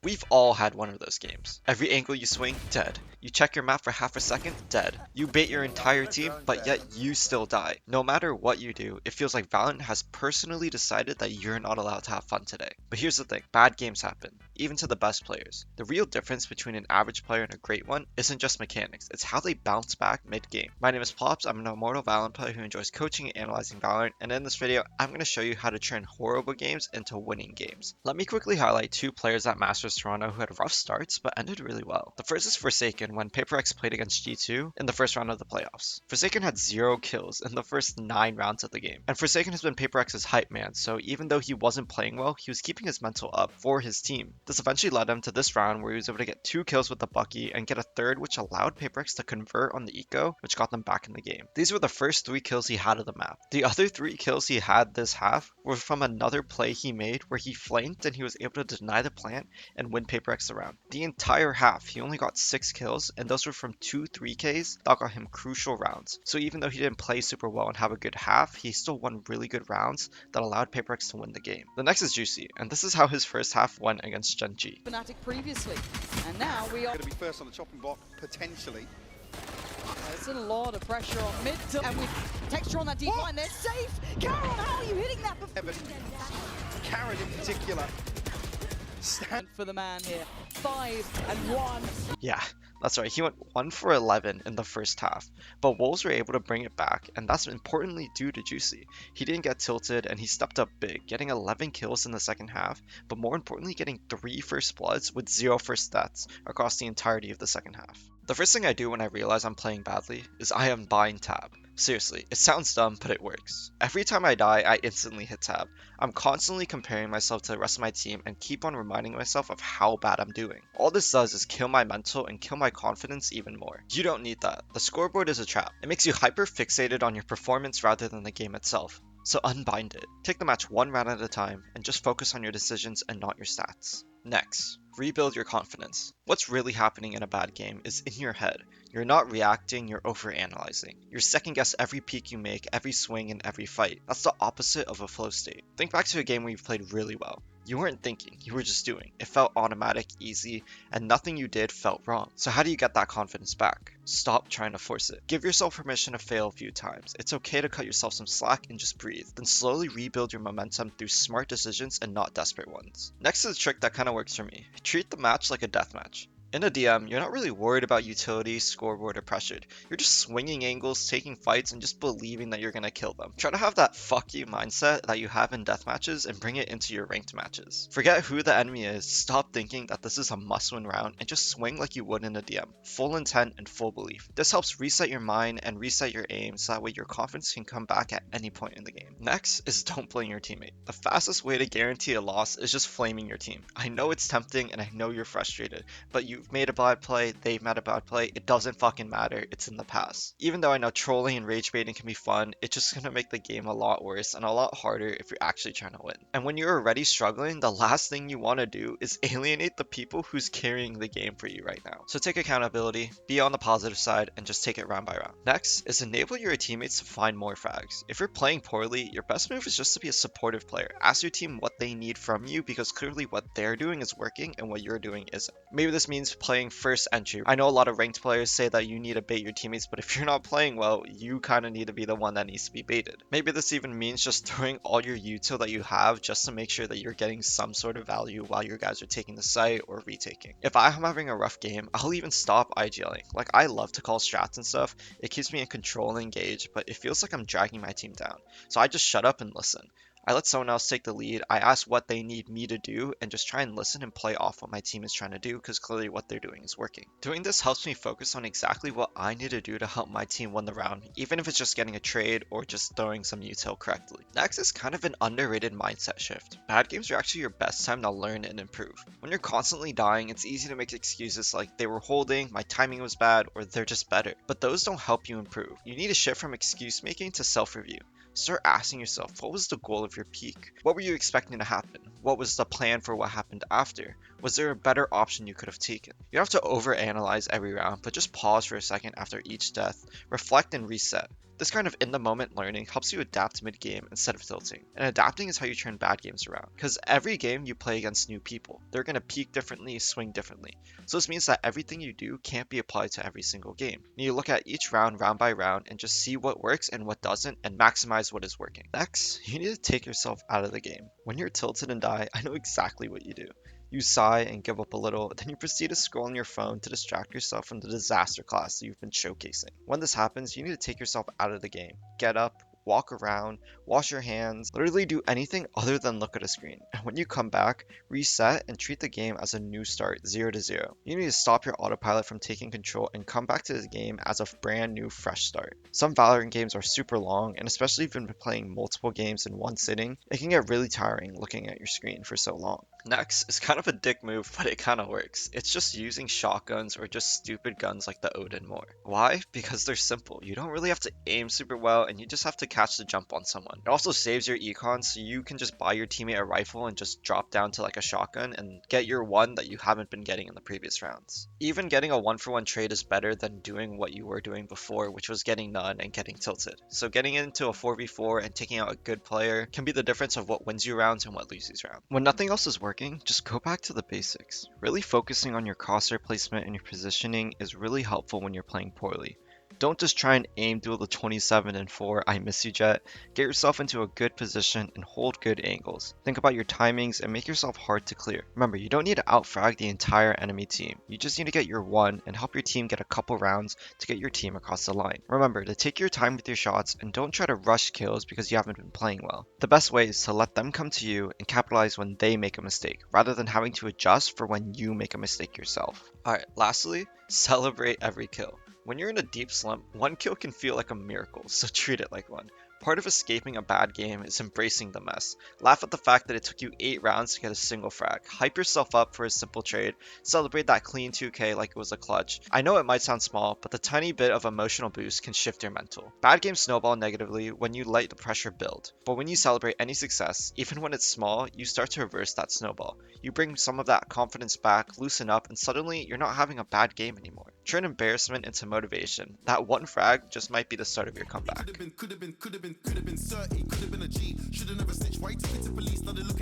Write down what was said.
We've all had one of those games. Every angle you swing, dead. You check your map for half a second, dead. You bait your entire team, but yet you still die. No matter what you do, it feels like Valorant has personally decided that you're not allowed to have fun today. But here's the thing, bad games happen, even to the best players. The real difference between an average player and a great one isn't just mechanics, it's how they bounce back mid-game. My name is Pops, I'm an Immortal Valorant player who enjoys coaching and analyzing Valorant, and in this video, I'm going to show you how to turn horrible games into winning games. Let me quickly highlight two players at Masters Toronto who had rough starts but ended really well. The first is Forsaken when PaperX played against G2 in the first round of the playoffs. Forsaken had 0 kills in the first 9 rounds of the game. And Forsaken has been PaperX's hype man, so even though he wasn't playing well, he was keeping his mental up for his team. This eventually led him to this round where he was able to get 2 kills with the Bucky and get a third which allowed PaperX to convert on the eco, which got them back in the game. These were the first 3 kills he had of the map. The other 3 kills he had this half were from another play he made where he flanked and he was able to deny the plant and win PaperX the round. The entire half, he only got 6 kills, and those were from 2 3Ks that got him crucial rounds. So even though he didn't play super well and have a good half, he still won really good rounds that allowed PaperX to win the game. The next is Juicy, and this is how his first half went against Gen G. Fnatic previously, and now we are going to be first on the chopping block, potentially. There's a lot of pressure on mid, and with texture on that deep line, they're safe. Karen, how are you hitting that? Karen in particular. Stand for the man here. 5 and 1. Yeah, that's right, he went 1 for 11 in the first half, but Wolves were able to bring it back, and that's importantly due to Juicy. He didn't get tilted and he stepped up big, getting 11 kills in the second half, but more importantly getting 3 first bloods with 0 first deaths across the entirety of the second half. The first thing I do when I realize I'm playing badly is I unbind tab. Seriously, it sounds dumb, but it works. Every time I die, I instantly hit tab. I'm constantly comparing myself to the rest of my team and keep on reminding myself of how bad I'm doing. All this does is kill my mental and kill my confidence even more. You don't need that. The scoreboard is a trap. It makes you hyper fixated on your performance rather than the game itself. So unbind it. Take the match one round at a time and just focus on your decisions and not your stats. Next, rebuild your confidence. What's really happening in a bad game is in your head. You're not reacting, you're overanalyzing. You're second guess every peek you make, every swing, and every fight. That's the opposite of a flow state. Think back to a game where you've played really well. You weren't thinking, you were just doing. It felt automatic, easy, and nothing you did felt wrong. So how do you get that confidence back? Stop trying to force it. Give yourself permission to fail a few times. It's okay to cut yourself some slack and just breathe. Then slowly rebuild your momentum through smart decisions and not desperate ones. Next is a trick that kind of works for me. Treat the match like a deathmatch. In a DM, you're not really worried about utility, scoreboard, or pressured. You're just swinging angles, taking fights, and just believing that you're gonna kill them. Try to have that fuck you mindset that you have in deathmatches and bring it into your ranked matches. Forget who the enemy is, stop thinking that this is a must-win round, and just swing like you would in a DM. Full intent and full belief. This helps reset your mind and reset your aim so that way your confidence can come back at any point in the game. Next is don't blame your teammate. The fastest way to guarantee a loss is just flaming your team. I know it's tempting and I know you're frustrated, but you've made a bad play, they've made a bad play, it doesn't fucking matter, it's in the past. Even though I know trolling and rage baiting can be fun, it's just gonna make the game a lot worse and a lot harder if you're actually trying to win. And when you're already struggling, the last thing you want to do is alienate the people who's carrying the game for you right now. So take accountability, be on the positive side, and just take it round by round. Next is enable your teammates to find more frags. If you're playing poorly, your best move is just to be a supportive player. Ask your team what they need from you because clearly what they're doing is working and what you're doing isn't. Maybe this means playing first entry. I know a lot of ranked players say that you need to bait your teammates, but if you're not playing well, you kind of need to be the one that needs to be baited. Maybe this even means just throwing all your util that you have just to make sure that you're getting some sort of value while your guys are taking the site or retaking. If I'm having a rough game, I'll even stop IGLing. Like, I love to call strats and stuff. It keeps me in control and engaged, but it feels like I'm dragging my team down. So I just shut up and listen. I let someone else take the lead, I ask what they need me to do, and just try and listen and play off what my team is trying to do because clearly what they're doing is working. Doing this helps me focus on exactly what I need to do to help my team win the round, even if it's just getting a trade or just throwing some util correctly. Next is kind of an underrated mindset shift. Bad games are actually your best time to learn and improve. When you're constantly dying, it's easy to make excuses like they were holding, my timing was bad, or they're just better. But those don't help you improve. You need to shift from excuse making to self-review. Start asking yourself, what was the goal of your peak? What were you expecting to happen? What was the plan for what happened after? Was there a better option you could have taken? You don't have to overanalyze every round, but just pause for a second after each death, reflect and reset. This kind of in-the-moment learning helps you adapt mid-game instead of tilting. And adapting is how you turn bad games around. Because every game you play against new people, they're going to peak differently, swing differently. So this means that everything you do can't be applied to every single game. You look at each round by round, and just see what works and what doesn't, and maximize what is working. Next, you need to take yourself out of the game. When you're tilted and die, I know exactly what you do. You sigh and give up a little, then you proceed to scroll on your phone to distract yourself from the disaster class that you've been showcasing. When this happens, you need to take yourself out of the game. Get up, walk around, wash your hands, literally do anything other than look at a screen. And when you come back, reset and treat the game as a new start, 0 to 0. You need to stop your autopilot from taking control and come back to the game as a brand new fresh start. Some Valorant games are super long, and especially if you've been playing multiple games in one sitting, it can get really tiring looking at your screen for so long. Next is kind of a dick move, but it kind of works. It's just using shotguns or just stupid guns like the Odin more. Why? Because they're simple. You don't really have to aim super well, and you just have to catch the jump on someone. It also saves your econ, so you can just buy your teammate a rifle and just drop down to like a shotgun and get your one that you haven't been getting in the previous rounds. Even getting a 1-for-1 trade is better than doing what you were doing before, which was getting none and getting tilted. So getting into a 4v4 and taking out a good player can be the difference of what wins you rounds and what loses rounds. When nothing else is working, just go back to the basics. Really focusing on your crosshair placement and your positioning is really helpful when you're playing poorly. Don't just try and aim duel the 27 and 4 I miss you jet. Get yourself into a good position and hold good angles. Think about your timings and make yourself hard to clear. Remember, you don't need to outfrag the entire enemy team. You just need to get your one and help your team get a couple rounds to get your team across the line. Remember to take your time with your shots and don't try to rush kills because you haven't been playing well. The best way is to let them come to you and capitalize when they make a mistake, rather than having to adjust for when you make a mistake yourself. Alright, lastly, celebrate every kill. When you're in a deep slump, one kill can feel like a miracle, so treat it like one. Part of escaping a bad game is embracing the mess. Laugh at the fact that it took you 8 rounds to get a single frag. Hype yourself up for a simple trade. Celebrate that clean 2k like it was a clutch. I know it might sound small, but the tiny bit of emotional boost can shift your mental. Bad games snowball negatively when you let the pressure build. But when you celebrate any success, even when it's small, you start to reverse that snowball. You bring some of that confidence back, loosen up, and suddenly you're not having a bad game anymore. Turn embarrassment into motivation. That one frag just might be the start of your comeback. Could have been 30, could have been a G. Should have never snitched. Why you took it to police? Started looking